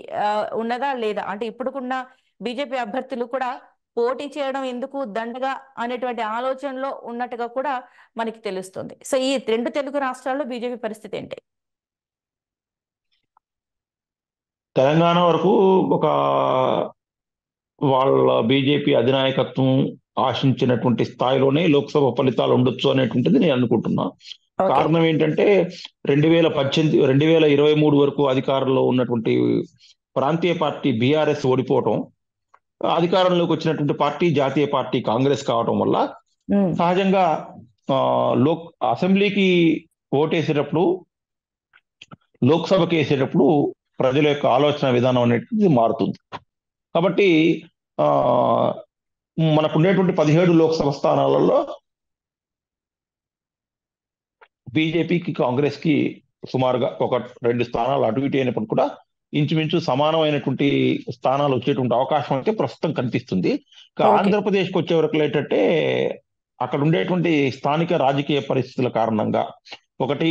ఉన్నదా లేదా? అంటే ఇప్పుడుకున్న బీజేపీ అభ్యర్థులు కూడా పోటీ చేయడం ఎందుకు దండగా అనేటువంటి ఆలోచనలో ఉన్నట్టుగా కూడా మనకి తెలుస్తుంది. సో ఈ రెండు తెలుగు రాష్ట్రాల్లో బీజేపీ పరిస్థితి ఏంటి? తెలంగాణ వరకు ఒక వాళ్ళ బీజేపీ అధినాయకత్వం ఆశించినటువంటి స్థాయిలోనే లోక్సభ ఫలితాలు ఉండొచ్చు అనేటువంటిది నేను అనుకుంటున్నా. ఓకే. కారణం ఏంటంటే 2023 వరకు అధికారంలో ఉన్నటువంటి ప్రాంతీయ పార్టీ బీఆర్ఎస్ ఓడిపోవటం, అధికారంలోకి వచ్చినటువంటి పార్టీ జాతీయ పార్టీ కాంగ్రెస్ కావటం వల్ల ఉమ్, సహజంగా ఆ, అసెంబ్లీకి ఓటేసేటప్పుడు, లోక్సభకి వేసేటప్పుడు ప్రజల యొక్క ఆలోచన విధానం అనేది మారుతుంది. కాబట్టి ఆ మనకు ఉండేటువంటి 17 లోక్సభ స్థానాలలో బీజేపీకి కాంగ్రెస్ కి సుమారుగా ఒక 2 స్థానాలు అటు ఇటు అయినప్పుడు కూడా ఇంచుమించు సమానమైనటువంటి స్థానాలు వచ్చేటువంటి అవకాశం అయితే ప్రస్తుతం కనిపిస్తుంది. ఇక ఓకే. ఆంధ్రప్రదేశ్కి వచ్చే వరకు ఏంటంటే అక్కడ ఉండేటువంటి స్థానిక రాజకీయ పరిస్థితుల కారణంగా ఒకటి,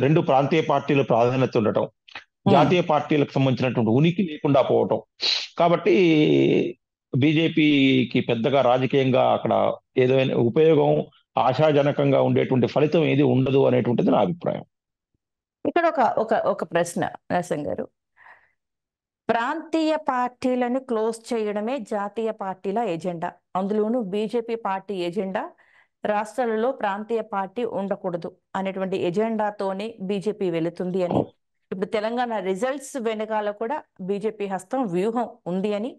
రెండు ప్రాంతీయ పార్టీల ప్రాధాన్యత ఉండటం, జాతీయ పార్టీలకు సంబంధించినటువంటి ఉనికి లేకుండా పోవటం. కాబట్టి బీజేపీకి పెద్దగా రాజకీయంగా అక్కడ ఏదైనా ఉపయోగం, ఆశాజనకంగా ఉండేటువంటి ఫలితం ఏది ఉండదు అనేటువంటిది నా అభిప్రాయం. ఇక్కడ ఒక ఒక ఒక ప్రశ్న నరసింహ్ గారు. ప్రాంతీయ పార్టీలను క్లోజ్ చేయడమే జాతీయ పార్టీల ఎజెండా, అందులోనూ బీజేపీ పార్టీ ఎజెండా రాష్ట్రాలలో ప్రాంతీయ పార్టీ ఉండకూడదు అనేటువంటి ఎజెండాతోనే బీజేపీ వెళుతుంది అని, ఇప్పుడు తెలంగాణ రిజల్ట్స్ వెనకాల కూడా బీజేపీ హస్తం వ్యూహం ఉంది అని,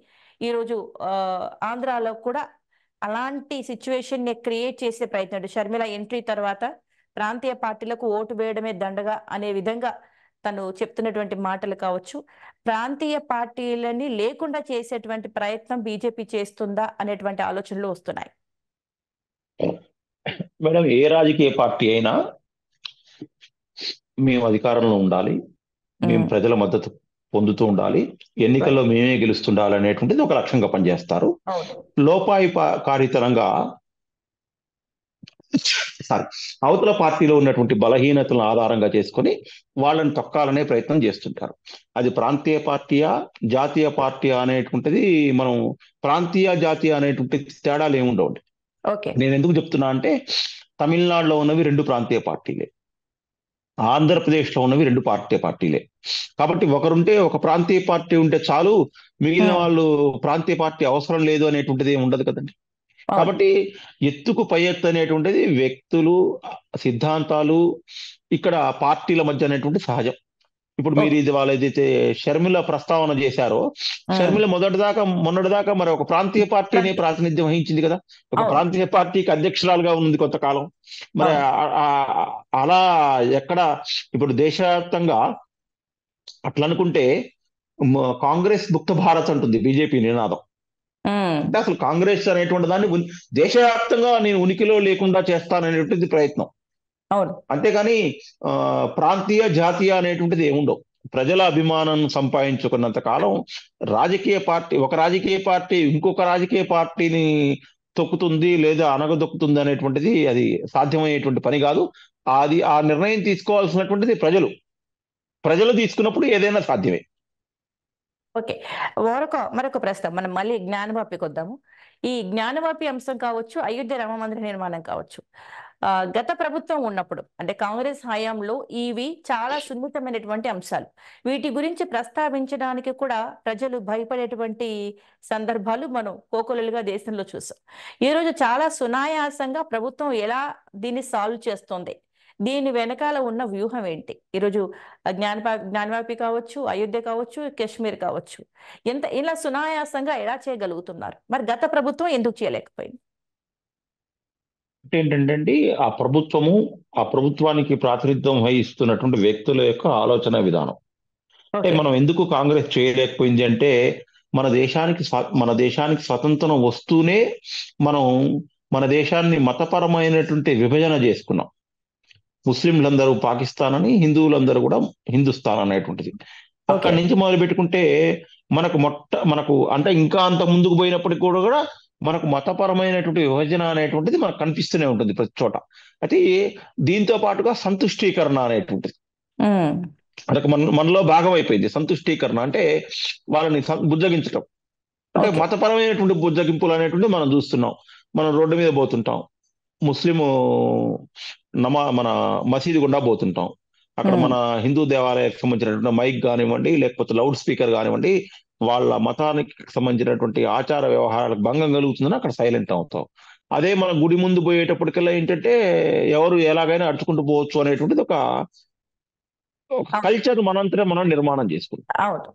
ఈరోజు ఆంధ్రాలో కూడా అలాంటి సిచ్యువేషన్ ని క్రియేట్ చేసే ప్రయత్నం, షర్మిల ఎంట్రీ తర్వాత ప్రాంతీయ పార్టీలకు ఓటు వేయడమే దండగా అనే విధంగా తను చెప్తున్నటువంటి మాటలు కావచ్చు, ప్రాంతీయ పార్టీలని లేకుండా చేసేటువంటి ప్రయత్నం బీజేపీ చేస్తుందా అనేటువంటి ఆలోచనలు వస్తున్నాయి. మేడం, ఏ రాజకీయ పార్టీ అయినా మేము అధికారంలో ఉండాలి, మేము ప్రజల మద్దతు పొందుతూ ఉండాలి, ఎన్నికల్లో మేమే గెలుస్తుండాలి అనేటువంటిది ఒక లక్ష్యంగా పనిచేస్తారు. అవును. లోపాయికారితనంగా అవతల పార్టీలో ఉన్నటువంటి బలహీనతలను ఆధారంగా చేసుకొని వాళ్ళని తొక్కాలనే ప్రయత్నం చేస్తుంటారు. అది ప్రాంతీయ పార్టీయా జాతీయ పార్టీ అనేటువంటిది, మనం ప్రాంతీయ జాతీయ అనేటువంటి తేడాలు ఏముండవండి. ఓకే. నేను ఎందుకు చెప్తున్నా అంటే, తమిళనాడులో ఉన్నవి 2 ప్రాంతీయ పార్టీలే, ఆంధ్రప్రదేశ్లో ఉన్నవి 2 ప్రాంతీయ పార్టీలే. కాబట్టి ఒకరుంటే, ఒక ప్రాంతీయ పార్టీ ఉంటే చాలు, మిగిలిన వాళ్ళు ప్రాంతీయ పార్టీ అవసరం లేదు అనేటువంటిది ఏమి ఉండదు కదండి. కాబట్టి ఎత్తుకు పై ఎత్తు అనేటువంటిది వ్యక్తులు, సిద్ధాంతాలు, ఇక్కడ పార్టీల మధ్య అనేటువంటి సహజం. ఇప్పుడు మీరు ఇది వాళ్ళు ఏదైతే షర్మిల ప్రస్తావన చేశారో, షర్మిల మొన్నటిదాకా మరి ఒక ప్రాంతీయ పార్టీని ప్రాతినిధ్యం వహించింది కదా, ఒక ప్రాంతీయ పార్టీకి అధ్యక్షురాలుగా ఉంది కొంతకాలం. మరి అలా ఎక్కడ ఇప్పుడు దేశవ్యాప్తంగా అట్లా అనుకుంటే కాంగ్రెస్ ముక్త భారత్ అంటుంది బీజేపీ నినాదం. అంటే అసలు కాంగ్రెస్ అనేటువంటి దాన్ని దేశవ్యాప్తంగా నేను ఉనికిలో లేకుండా చేస్తాననేటువంటిది ప్రయత్నం. అంతేగాని ప్రాంతీయ జాతీయ అనేటువంటిది ఏముండవు. ప్రజల అభిమానం సంపాదించుకున్నంత కాలం ఒక రాజకీయ పార్టీ ఇంకొక రాజకీయ పార్టీని తొక్కుతుంది లేదా అనగదొక్కుతుంది అనేటువంటిది అది సాధ్యమయ్యేటువంటి పని కాదు. ఆ నిర్ణయం తీసుకోవాల్సినటువంటిది ప్రజలు తీసుకున్నప్పుడు ఏదైనా సాధ్యమే. ఓకే, మరొక ప్రశ్న, మనం మళ్ళీ జ్ఞానవాపికి వద్దాము. ఈ జ్ఞానవాపి అంశం కావచ్చు, అయోధ్య రామ మందిర నిర్మాణం కావచ్చు, గత ప్రభుత్వం ఉన్నప్పుడు అంటే కాంగ్రెస్ హయాంలో ఇవి చాలా సున్నితమైనటువంటి అంశాలు. వీటి గురించి ప్రస్తావించడానికి కూడా ప్రజలు భయపడేటువంటి సందర్భాలు మనం కోకొల్లలుగా దేశంలో చూసాం. ఈరోజు చాలా సునాయాసంగా ప్రభుత్వం ఎలా దీన్ని సాల్వ్ చేస్తుంది, దీని వెనకాల ఉన్న వ్యూహం ఏంటి? ఈరోజు జ్ఞానవాపి కావచ్చు, అయోధ్య కావచ్చు, కాశ్మీర్ కావచ్చు, ఇలా సునాయాసంగా ఎలా చేయగలుగుతున్నారు? మరి గత ప్రభుత్వం ఎందుకు చేయలేకపోయింది? ఏంటంటే అండి, ఆ ప్రభుత్వానికి ప్రాతినిధ్యం వహిస్తున్నటువంటి వ్యక్తుల యొక్క ఆలోచన విధానం. అంటే ఓకే. మనం ఎందుకు కాంగ్రెస్ చేయలేకపోయింది అంటే, మన దేశానికి స్వతంత్రం వస్తూనే మనం మన దేశాన్ని మతపరమైనటువంటి విభజన చేసుకున్నాం. ముస్లింలందరూ పాకిస్తాన్ అని, హిందువులందరూ కూడా హిందుస్థాన్ అనేటువంటిది. ఓకే. అక్కడి నుంచి మొదలు పెట్టుకుంటే మనకు అంటే ఇంకా అంత ముందుకు పోయినప్పటికీ కూడా మనకు మతపరమైనటువంటి విభజన అనేటువంటిది మనకు కనిపిస్తూనే ఉంటుంది ప్రతి చోట. అయితే దీంతో పాటుగా సంతుష్టీకరణ అనేటువంటిది ఉమ్. మనకు మనలో భాగం అయిపోయింది. సంతుష్టీకరణ అంటే వాళ్ళని బుజ్జగించటం. అంటే ఓకే. మతపరమైనటువంటి బుజ్జగింపులు అనేటువంటి మనం చూస్తున్నాం. మనం రోడ్డు మీద పోతుంటాం, ముస్లిం మన మసీదు గుండా పోతుంటాం. అక్కడ ఉమ్. మన హిందూ దేవాలయానికి సంబంధించినటువంటి మైక్ కానివ్వండి, లేకపోతే లౌడ్ స్పీకర్ కానివ్వండి, వాళ్ళ మతానికి సంబంధించినటువంటి ఆచార వ్యవహారాలకు భంగం కలుగుతుందని అక్కడ సైలెంట్ అవుతాం. అదే మన గుడి ముందు పోయేటప్పటికల్లా ఏంటంటే ఎవరు ఎలాగైనా అడుచుకుంటూ పోవచ్చు అనేటువంటిది ఒక కల్చర్ మనంతటా మనం నిర్మాణం చేసుకుంటాం. అవును.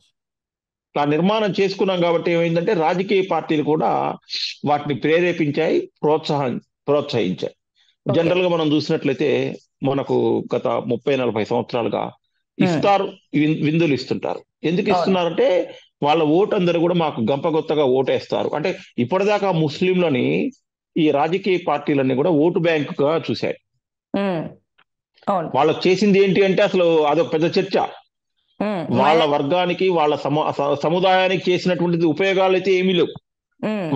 ఆ నిర్మాణం చేసుకున్నాం కాబట్టి ఏమైందంటే రాజకీయ పార్టీలు కూడా వాటిని ప్రేరేపించాయి, ప్రోత్సహించాయి. ఓకే. జనరల్ గా మనం చూసినట్లయితే మనకు గత 30-40 సంవత్సరాలుగా ఉమ్. ఇఫ్తార్ విందులు ఇస్తుంటారు. ఎందుకు అవును. ఇస్తున్నారంటే వాళ్ళ ఓటు అందరూ కూడా మాకు గంపగొత్తగా ఓటేస్తారు. అంటే ఇప్పటిదాకా ముస్లింలని ఈ రాజకీయ పార్టీలన్నీ కూడా ఓటు బ్యాంకుగా చూశాయి. ఉమ్. అవును. వాళ్ళకి చేసింది ఏంటి అంటే అసలు అదొక పెద్ద చర్చ. వాళ్ళ వర్గానికి, వాళ్ళ సముదాయానికి చేసినటువంటిది ఉపయోగాలు అయితే ఏమీ లేవు.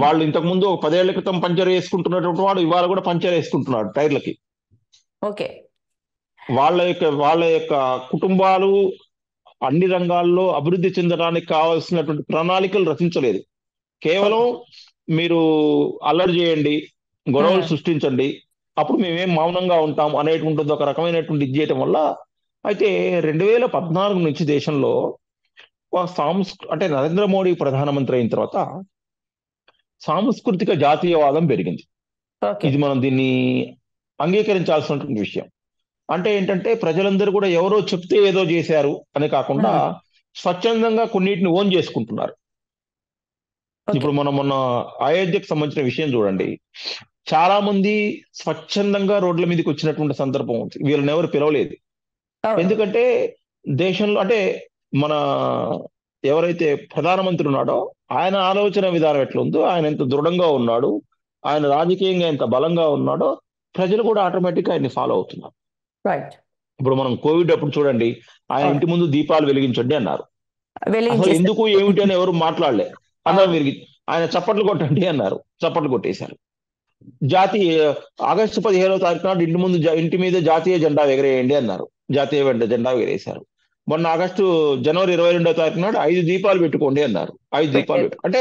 వాళ్ళు ఇంతకు ముందు ఒక 10 ఏళ్ల క్రితం పంచర్ వేసుకుంటున్నటువంటి వాడు ఇవాళ కూడా పంచర్ వేసుకుంటున్నాడు టైర్లకి. ఓకే. వాళ్ళ యొక్క కుటుంబాలు అన్ని రంగాల్లో అభివృద్ధి చెందడానికి కావాల్సినటువంటి ప్రణాళికలు రచించలేదు. కేవలం మీరు అల్లరి చేయండి, గొడవలు సృష్టించండి, అప్పుడు మేమేం మౌనంగా ఉంటాం అనేటువంటిది ఒక రకమైనటువంటి ఇది చేయటం వల్ల. అయితే 2014 నుంచి దేశంలో అంటే నరేంద్ర మోడీ ప్రధానమంత్రి అయిన తర్వాత సాంస్కృతిక జాతీయవాదం పెరిగింది. ఓకే. ఇది మనం దీన్ని అంగీకరించాల్సినటువంటి విషయం. అంటే ఏంటంటే ప్రజలందరూ కూడా ఎవరో చెప్తే ఏదో చేశారు అని కాకుండా స్వచ్ఛందంగా కొన్నిటిని ఓన్ చేసుకుంటున్నారు. ఇప్పుడు మనం మొన్న అయోధ్యకు సంబంధించిన విషయం చూడండి. చాలా మంది స్వచ్ఛందంగా రోడ్ల మీదకి వచ్చినటువంటి సందర్భం ఉంది. వీళ్ళని ఎవరు పిలవలేదు. అవును. ఎందుకంటే దేశంలో అంటే మన ఎవరైతే ప్రధానమంత్రి ఉన్నాడో ఆయన ఆలోచన విధానం ఎట్లా ఉందో, ఆయన ఎంత దృఢంగా ఉన్నాడు, ఆయన రాజకీయంగా ఎంత బలంగా ఉన్నాడో ప్రజలు కూడా ఆటోమేటిక్గా ఆయన్ని ఫాలో అవుతున్నారు. రైట్. ఇప్పుడు మనం కోవిడ్ అప్పుడు చూడండి, ఆయన అవును. ఇంటి ముందు దీపాలు వెలిగించండి అన్నారు. అసలు వెలిగించేసారు. ఎందుకు ఏమిటి అని ఎవరు మాట్లాడలే. అందరం అవును. ఆయన చప్పట్లు కొట్టండి అన్నారు, చప్పట్లు కొట్టేశారు. ఆగస్టు 15వ తారీఖు నాడు ఇంటి మీద జాతీయ జెండా ఎగరేయండి అన్నారు, జాతీయ జెండా ఎగరేశారు. మొన్న జనవరి 22వ తారీఖు నాడు 5 దీపాలు పెట్టుకోండి అన్నారు, 5 దీపాలు అంటే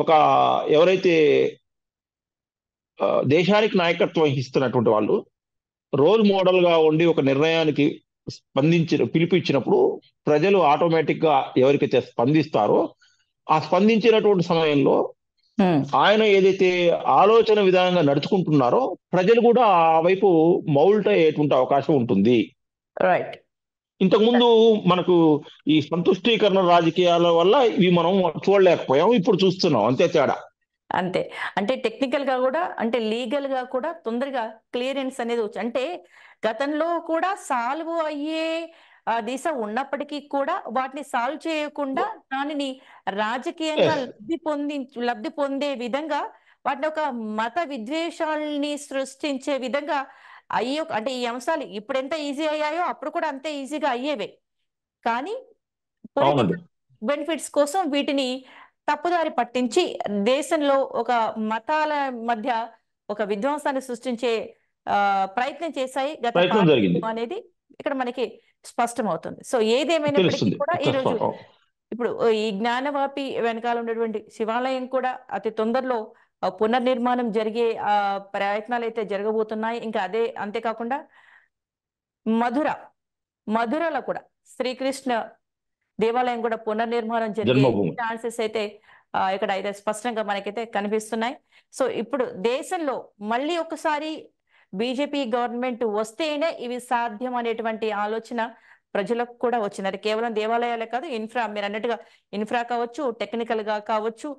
ఒక ఎవరైతే దేశానికి నాయకత్వం వహిస్తున్నటువంటి వాళ్ళు రోల్ మోడల్ గా ఉండి ఒక నిర్ణయానికి పిలుపు ఇచ్చినప్పుడు ప్రజలు ఆటోమేటిక్ గా ఎవరికైతే స్పందిస్తారో ఆ స్పందించినటువంటి సమయంలో ఆయన ఏదైతే ఆలోచన విధానంగా నడుచుకుంటున్నారో ప్రజలు కూడా ఆ వైపు మౌల్ట్ అయ్యేటువంటి అవకాశం ఉంటుంది. రైట్. ఇంతకుముందు మనకు ఈ సంతుష్టీకరణ రాజకీయాల వల్ల ఇవి మనం చూడలేకపోయాం, ఇప్పుడు చూస్తున్నాం, అంతే తేడా. అంతే. అంటే టెక్నికల్ గా కూడా, అంటే లీగల్ గా కూడా తొందరగా క్లియరెన్స్ అనేది వచ్చు. అంటే గతంలో కూడా సాల్వ్ అయ్యే దిశ ఉన్నప్పటికీ కూడా వాటిని సాల్వ్ చేయకుండా దానిని రాజకీయంగా లబ్ధి పొందే విధంగా వాటిని ఒక మత విద్వేషాలని సృష్టించే విధంగా అంటే ఈ అంశాలు ఇప్పుడు ఎంత ఈజీ అయ్యాయో అప్పుడు కూడా అంతే ఈజీగా అయ్యేవే. కానీ పొలిటికల్ బెనిఫిట్స్ కోసం వీటిని తప్పుదారి పట్టించి దేశంలో ఒక మతాల మధ్య ఒక విధ్వంసాన్ని సృష్టించే ప్రయత్నం చేశాయి గత పార్టీలు అనేది ఇక్కడ మనకి స్పష్టమవుతుంది. సో ఏదేమైనప్పటికీ కూడా ఈరోజు ఇప్పుడు ఈ జ్ఞానవాపి వెనకాల ఉన్నటువంటి శివాలయం కూడా అతి తొందరలో పునర్నిర్మాణం జరిగే ప్రయత్నాలు అయితే జరగబోతున్నాయి. ఇంకా అంతేకాకుండా మధురలో కూడా శ్రీకృష్ణ దేవాలయం కూడా పునర్నిర్మాణం జరిగే ఛాన్సెస్ అయితే ఇక్కడ అయితే స్పష్టంగా మనకైతే కనిపిస్తున్నాయి. సో ఇప్పుడు దేశంలో మళ్ళీ ఒకసారి బీజేపీ గవర్నమెంట్ వస్తేనే ఇవి సాధ్యం అనేటువంటి ఆలోచన ప్రజలకు కూడా వచ్చింది. అది కేవలం దేవాలయాలే కాదు, మీరు అన్నట్టుగా ఇన్ఫ్రా కావచ్చు, టెక్నికల్ గా కావచ్చు,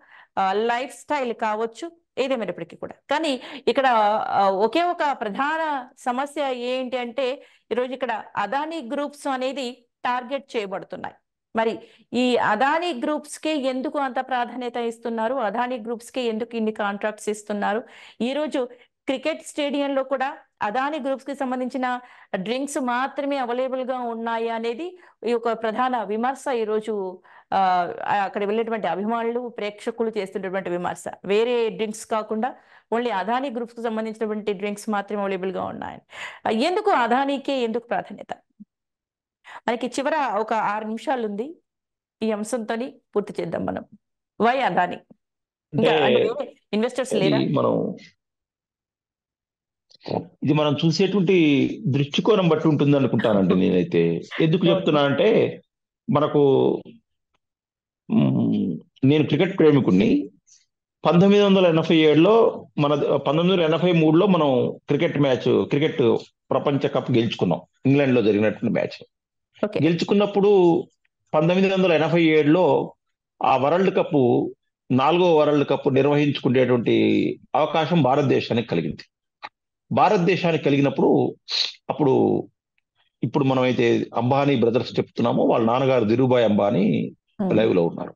లైఫ్ స్టైల్ కావచ్చు, ఏదేమైనప్పటికీ కూడా. కానీ ఇక్కడ ఒకే ఒక ప్రధాన సమస్య ఏంటి అంటే ఈరోజు ఇక్కడ అదానీ గ్రూప్స్ అనేది టార్గెట్ చేయబడుతున్నాయి. మరి ఈ అదానీ గ్రూప్స్ కి ఎందుకు అంత ప్రాధాన్యత ఇస్తున్నారు? అదానీ గ్రూప్స్ కి ఎందుకు ఇన్ని కాంట్రాక్ట్స్ ఇస్తున్నారు? ఈ రోజు క్రికెట్ స్టేడియంలో కూడా అదానీ గ్రూప్స్ కి సంబంధించిన డ్రింక్స్ మాత్రమే అవైలబుల్ గా ఉన్నాయి అనేది ఈ ఒక ప్రధాన విమర్శ ఈ రోజు అక్కడ వెళ్ళేటువంటి అభిమానులు, ప్రేక్షకులు చేస్తున్నటువంటి విమర్శ. వేరే డ్రింక్స్ కాకుండా ఓన్లీ అదానీ గ్రూప్స్ కి సంబంధించినటువంటి డ్రింక్స్ మాత్రమే అవైలబుల్ గా ఉన్నాయని. ఎందుకు అదానీకే ఎందుకు ప్రాధాన్యత? మనకి చివర ఒక 6 నిమిషాలు ఉంది. ఈ అంశంతో పూర్తి చేద్దాం మనం. వై అదానీ? ఇంకా అంటే వేరే ఇన్వెస్టర్స్ లేరా? ఇది మనం చూసేటువంటి దృష్టికోణం బట్టి ఉంటుంది అనుకుంటానండి నేనైతే. ఎందుకు చెప్తున్నానంటే మనకు నేను క్రికెట్ ప్రేమికుడిని. 1987లో 1983లో మనం క్రికెట్ ప్రపంచ కప్ గెలుచుకున్నాం. ఇంగ్లాండ్ లో జరిగినటువంటి మ్యాచ్ గెలుచుకున్నప్పుడు 1987లో ఆ వరల్డ్ కప్ 4వ వరల్డ్ కప్ నిర్వహించుకునేటువంటి అవకాశం భారతదేశానికి కలిగింది. భారతదేశానికి కలిగినప్పుడు ఇప్పుడు మనం అయితే అంబానీ బ్రదర్స్ చెప్తున్నామో వాళ్ళ నాన్నగారు ధీరుభాయ్ అంబానీ లైవ్ లో ఉన్నారు.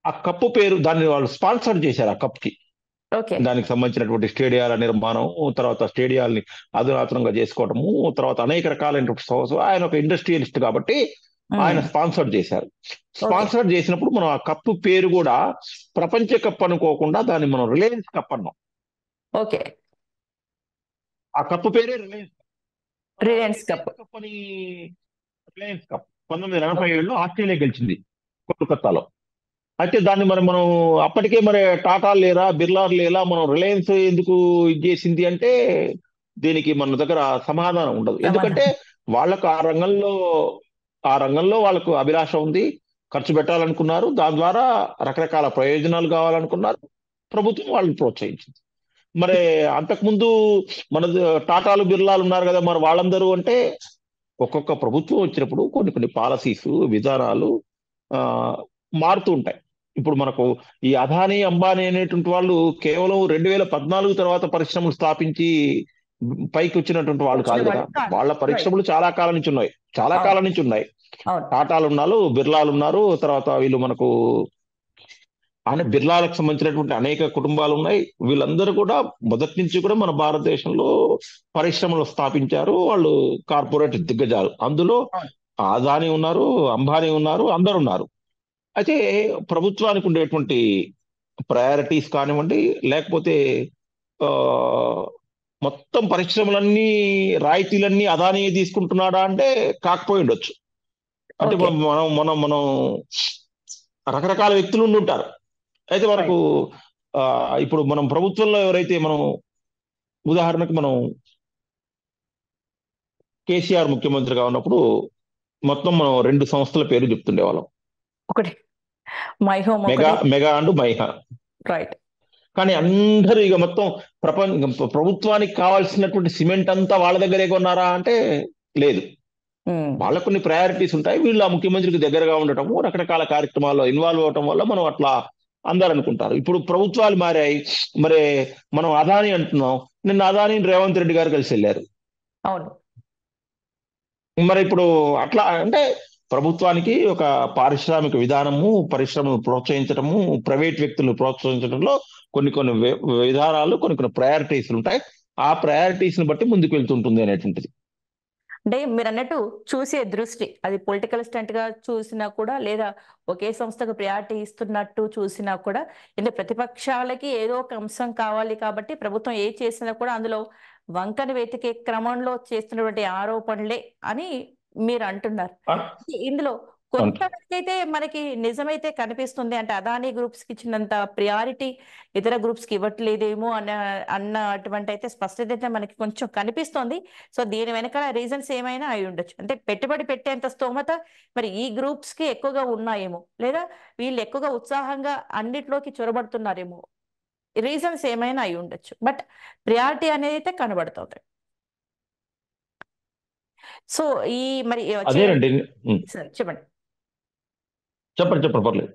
ఆ కప్పు పేరు దాన్ని వాళ్ళు స్పాన్సర్ చేశారు. ఆ కప్ కి దానికి సంబంధించినటువంటి స్టేడియాల నిర్మాణం, తర్వాత స్టేడియాలని అధునాతనంగా చేసుకోవటము, తర్వాత అనేక రకాలైనటువంటి ఆయన ఒక ఇండస్ట్రియలిస్ట్ కాబట్టి ఆయన స్పాన్సర్ చేశారు. స్పాన్సర్ చేసినప్పుడు మనం ఆ కప్పు పేరు కూడా ప్రపంచ కప్ అనుకోకుండా దాన్ని మనం రిలయన్స్ కప్ అన్నాం. ఆ కప్పు పేరే రిలయన్స్ కప్ అని. రిలయన్స్ కప్ 1987లో ఆస్ట్రేలియా గెలిచింది కోల్కతాలో. అయితే దాన్ని మనం అప్పటికే మరి టాటా లేరా, బిర్లా లేరా, మనం రిలయన్స్ ఎందుకు ఇది చేసింది అంటే దీనికి మన దగ్గర సమాధానం ఉండదు. ఎందుకంటే వాళ్ళకు ఆ రంగంలో వాళ్ళకు అభిలాష ఉంది, ఖర్చు పెట్టాలనుకున్నారు, దాని ద్వారా రకరకాల ప్రయోజనాలు కావాలనుకున్నారు. ప్రభుత్వం వాళ్ళని ప్రోత్సహించింది. మరి అంతకుముందు మన టాటాలు బిర్లాలు ఉన్నారు కదా, మరి వాళ్ళందరూ అంటే ఒక్కొక్క ప్రభుత్వం వచ్చినప్పుడు కొన్ని పాలసీస్, విధానాలు మారుతూ ఉంటాయి. ఇప్పుడు మనకు ఈ అదానీ అంబానీ అనేటువంటి వాళ్ళు కేవలం 2014 తర్వాత పరిశ్రమలు స్థాపించి పైకి వచ్చినటువంటి వాళ్ళు కాదు కదా. వాళ్ళ పరిశ్రమలు చాలా కాలం నుంచి ఉన్నాయి. టాటాలు ఉన్నారు, బిర్లాలు ఉన్నారు, తర్వాత వీళ్ళు మనకు బిర్లాలకు సంబంధించినటువంటి అనేక కుటుంబాలు ఉన్నాయి. వీళ్ళందరూ కూడా మొదటి నుంచి కూడా మన భారతదేశంలో పరిశ్రమలు స్థాపించారు. వాళ్ళు కార్పొరేట్ దిగ్గజాలు. అందులో అదానీ ఉన్నారు, అంబానీ ఉన్నారు, అందరు ఉన్నారు. అయితే ప్రభుత్వానికి ఉండేటువంటి ప్రయారిటీస్ కానివ్వండి, లేకపోతే మొత్తం పరిశ్రమలన్నీ రాయితీలన్నీ అదానీ తీసుకుంటున్నాడా అంటే కాకపోయి ఉండొచ్చు. అంటే మనం రకరకాల వ్యక్తులు ఉండి ఉంటారు. అయితే మనకు ఇప్పుడు మనం ప్రభుత్వంలో ఎవరైతే ఉదాహరణకు మనం కేసీఆర్ ముఖ్యమంత్రిగా ఉన్నప్పుడు మొత్తం మనం 2 సంస్థల పేరు చెప్తుండేవాళ్ళం. ఒకటి మెగా అండ్ మైహా. రైట్. కానీ అందరూ ఇక మొత్తం ప్రభుత్వానికి కావాల్సినటువంటి సిమెంట్ అంతా వాళ్ళ దగ్గరే కొన్నారా అంటే లేదు. వాళ్ళకు కొన్ని ప్రయారిటీస్ ఉంటాయి. వీళ్ళు ఆ ముఖ్యమంత్రికి దగ్గరగా ఉండటము, రకరకాల కార్యక్రమాల్లో ఇన్వాల్వ్ అవటం వల్ల మనం అట్లా అందరు అనుకుంటారు. ఇప్పుడు ప్రభుత్వాలు మారాయి. మరి మనం అదానీ అంటున్నాం. నిన్న అదానీ రేవంత్ రెడ్డి గారు కలిసి వెళ్ళారు. అవును. మరి ఇప్పుడు అట్లా అంటే ప్రభుత్వానికి ఒక పారిశ్రామిక విధానము, పరిశ్రమను ప్రోత్సహించడము, ప్రైవేట్ వ్యక్తులను ప్రోత్సహించడంలో కొన్ని విధానాలు, కొన్ని ప్రయారిటీస్ ఉంటాయి. ఆ ప్రయారిటీస్ ని బట్టి ముందుకు వెళ్తుంటుంది అనేటువంటిది. అంటే మీరు అన్నట్టు చూసే దృష్టి, అది పొలిటికల్ స్టంట్ గా చూసినా కూడా, లేదా ఒకే సంస్థకు ప్రయారిటీ ఇస్తున్నట్టు చూసినా కూడా, అంటే ప్రతిపక్షాలకి ఏదో ఒక అంశం కావాలి కాబట్టి ప్రభుత్వం ఏ చేసినా కూడా అందులో వంకను వెతికే క్రమంలో చేస్తున్నటువంటి ఆరోపణలే అని మీరు అంటున్నారు. ఇందులో కొంతవరకైతే మనకి నిజమైతే కనిపిస్తుంది. అంటే అదానీ గ్రూప్స్ కి ఇచ్చినంత ప్రియారిటీ ఇతర గ్రూప్స్ కి ఇవ్వట్లేదేమో అన్నటువంటి అయితే స్పష్టత అయితే మనకి కొంచెం కనిపిస్తోంది. సో దీని వెనకాల రీజన్స్ ఏమైనా అయి ఉండొచ్చు. అంటే పెట్టుబడి పెట్టేంత స్తోమత మరి ఈ గ్రూప్స్ కి ఎక్కువగా ఉన్నాయేమో, లేదా వీళ్ళు ఎక్కువగా ఉత్సాహంగా అన్నిట్లోకి చొరబడుతున్నారేమో. రీజన్స్ ఏమైనా అయి ఉండొచ్చు. బట్ ప్రియారిటీ అనేది అయితే కనబడుతుంది. సో ఈ మరి అదేనండి. చెప్పండి. చెప్పండి పర్లేదు.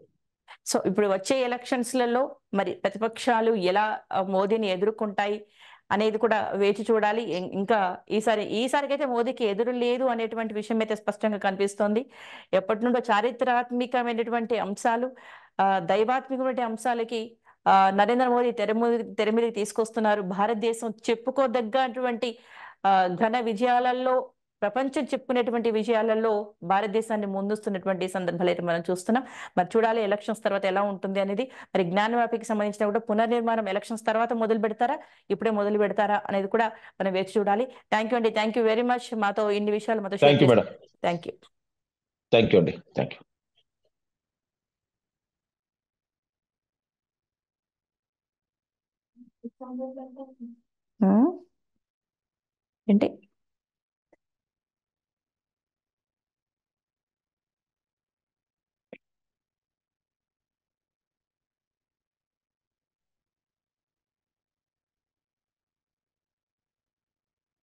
సో ఇప్పుడు వచ్చే ఎలక్షన్స్లలో మరి ప్రతిపక్షాలు ఎలా మోదీని ఎదుర్కొంటాయి అనేది కూడా వేచి చూడాలి. ఇంకా ఈసారికైతే మోదీకి ఎదురు లేదు అనేటువంటి విషయం అయితే స్పష్టంగా కనిపిస్తోంది. ఎప్పటి నుండో చారిత్రాత్మకమైనటువంటి అంశాలు, దైవాత్మికమైన అంశాలకి నరేంద్ర మోదీ తెర మీదకి తీసుకొస్తున్నారు. భారతదేశం చెప్పుకోదగ్గటువంటి ఘన విజయాలలో, ప్రపంచం చెప్పుకునేటువంటి విజయాలలో భారతదేశాన్ని ముందుస్తున్నటువంటి సందర్భాలు అయితే మనం చూస్తున్నాం. మరి చూడాలి ఎలక్షన్స్ తర్వాత ఎలా ఉంటుంది అనేది. మరి జ్ఞానవాపికి సంబంధించిన కూడా పునర్నిర్మాణం ఎలక్షన్స్ తర్వాత మొదలు పెడతారా, ఇప్పుడే మొదలు పెడతారా అనేది కూడా మనం వేచి చూడాలి. థ్యాంక్ యూ అండి, థ్యాంక్ యూ వెరీ మచ్ మాతో ఇన్ని విషయాలు మాతో షేర్ థ్యాంక్ యూ మేడం. చేశారు. Thank you. థ్యాంక్ యూ అండి. Thank you. ఏంటి